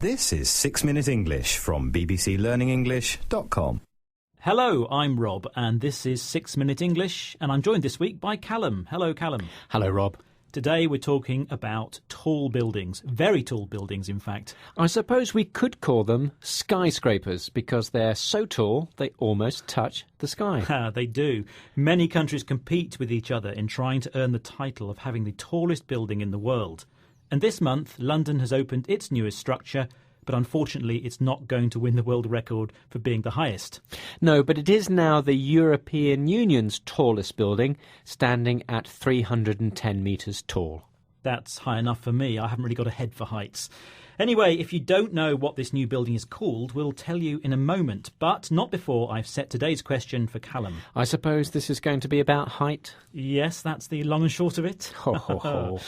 This is 6 Minute English from bbclearningenglish.com. Hello, I'm Rob, and this is 6 Minute English, and I'm joined this week by Callum. Hello, Callum. Hello, Rob. Today we're talking about tall buildings, very tall buildings, in fact. I suppose we could call them skyscrapers because they're so tall they almost touch the sky. They do. Many countries compete with each other in trying to earn the title of having the tallest building in the world. And this month, London has opened its newest structure, but unfortunately it's not going to win the world record for being the highest. No, but it is now the European Union's tallest building, standing at 310 metres tall. That's high enough for me. I haven't really got a head for heights. Anyway, if you don't know what this new building is called, we'll tell you in a moment, but not before I've set today's question for Callum. I suppose this is going to be about height? Yes, that's the long and short of it. Ho, ho, ho.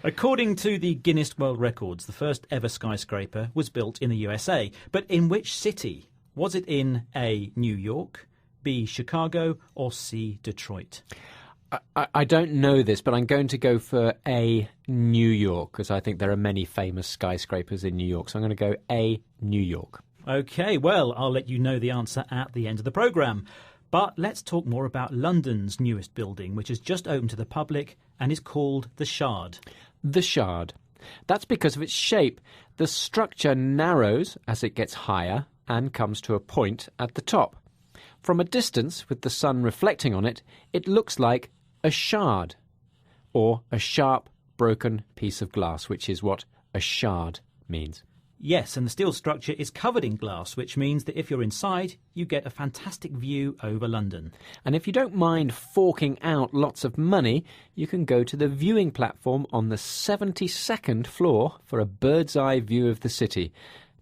According to the Guinness World Records, the first ever skyscraper was built in the USA. But in which city? Was it in A, New York, B, Chicago, or C, Detroit? I don't know this, but I'm going to go for A, New York, because I think there are many famous skyscrapers in New York. So I'm going to go A, New York. OK, well, I'll let you know the answer at the end of the programme. But let's talk more about London's newest building, which has just opened to the public and is called the Shard. The Shard. That's because of its shape. The structure narrows as it gets higher and comes to a point at the top. From a distance, with the sun reflecting on it, it looks like a shard, or a sharp, broken piece of glass, which is what a shard means. Yes, and the steel structure is covered in glass, which means that if you're inside, you get a fantastic view over London. And if you don't mind forking out lots of money, you can go to the viewing platform on the 72nd floor for a bird's eye view of the city.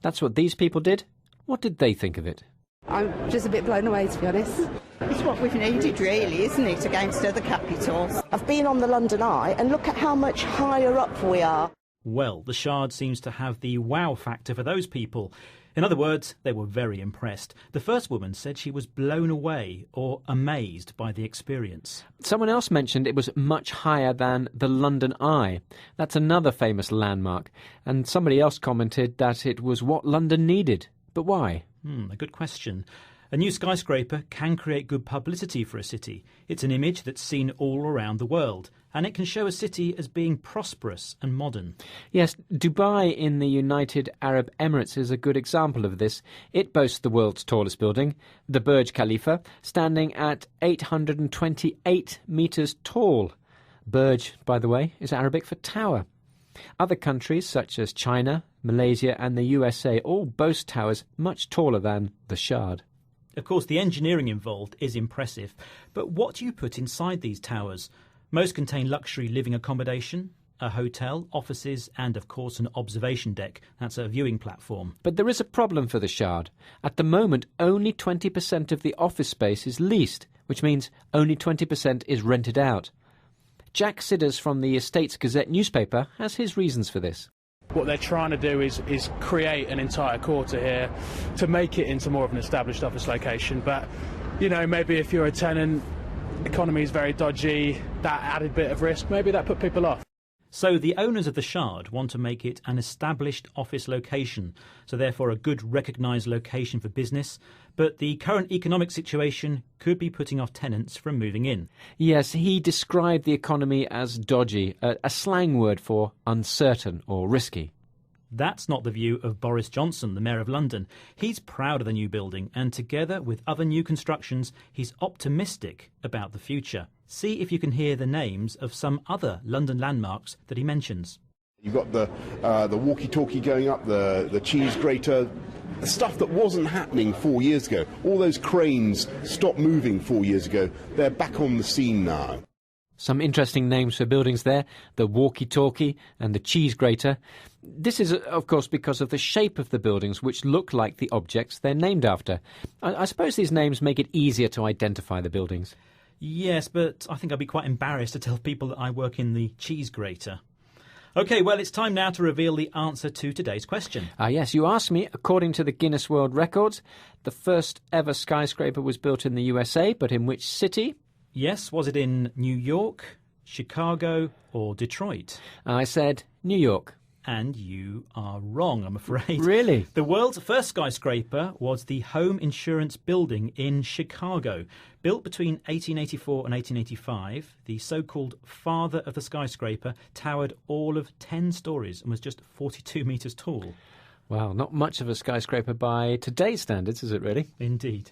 That's what these people did. What did they think of it? I'm just a bit blown away, to be honest. It's what we've needed, really, isn't it, against other capitals? I've been on the London Eye, and look at how much higher up we are. Well, the Shard seems to have the wow factor for those people. In other words, they were very impressed. The first woman said she was blown away or amazed by the experience. Someone else mentioned it was much higher than the London Eye. That's another famous landmark. And somebody else commented that it was what London needed. But why? A good question. A new skyscraper can create good publicity for a city. It's an image that's seen all around the world, and it can show a city as being prosperous and modern. Yes, Dubai in the United Arab Emirates is a good example of this. It boasts the world's tallest building, the Burj Khalifa, standing at 828 metres tall. Burj, by the way, is Arabic for tower. Other countries such as China, Malaysia and the USA all boast towers much taller than the Shard. Of course, the engineering involved is impressive, but what do you put inside these towers? Most contain luxury living accommodation, a hotel, offices and, of course, an observation deck. That's a viewing platform. But there is a problem for the Shard. At the moment, only 20% of the office space is leased, which means only 20% is rented out. Jack Sidders from the Estates Gazette newspaper has his reasons for this. What they're trying to do is create an entire quarter here to make it into more of an established office location. But, you know, maybe if you're a tenant, economy is very dodgy, that added bit of risk, maybe that put people off. So the owners of the Shard want to make it an established office location, so therefore a good recognised location for business, but the current economic situation could be putting off tenants from moving in. Yes, he described the economy as dodgy, a slang word for uncertain or risky. That's not the view of Boris Johnson, the Mayor of London. He's proud of the new building and together with other new constructions, he's optimistic about the future. See if you can hear the names of some other London landmarks that he mentions. You've got the walkie-talkie going up, the cheese grater, stuff that wasn't happening 4 years ago. All those cranes stopped moving 4 years ago. They're back on the scene now. Some interesting names for buildings there, the walkie-talkie and the cheese grater. This is, of course, because of the shape of the buildings, which look like the objects they're named after. I suppose these names make it easier to identify the buildings. Yes, but I think I'd be quite embarrassed to tell people that I work in the cheese grater. OK, well, it's time now to reveal the answer to today's question. Yes, you asked me, according to the Guinness World Records, the first ever skyscraper was built in the USA, but in which city? Yes, was it in New York, Chicago or Detroit? I said New York. And you are wrong, I'm afraid. Really? The world's first skyscraper was the Home Insurance Building in Chicago. Built between 1884 and 1885, the so-called father of the skyscraper towered all of 10 stories and was just 42 metres tall. Wow, not much of a skyscraper by today's standards, is it really? Indeed.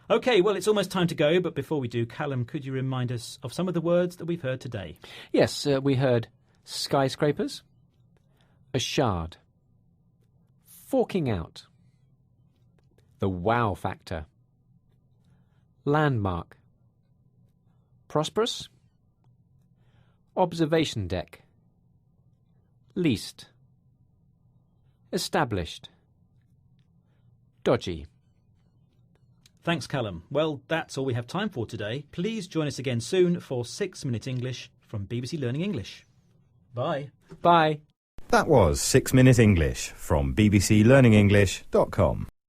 OK, well, it's almost time to go, but before we do, Callum, could you remind us of some of the words that we've heard today? Yes, we heard skyscrapers, a shard, forking out, the wow factor, landmark, prosperous, observation deck, leased, established, dodgy. Thanks, Callum. Well, that's all we have time for today. Please join us again soon for 6 Minute English from BBC Learning English. Bye. Bye. That was 6 Minute English from bbclearningenglish.com.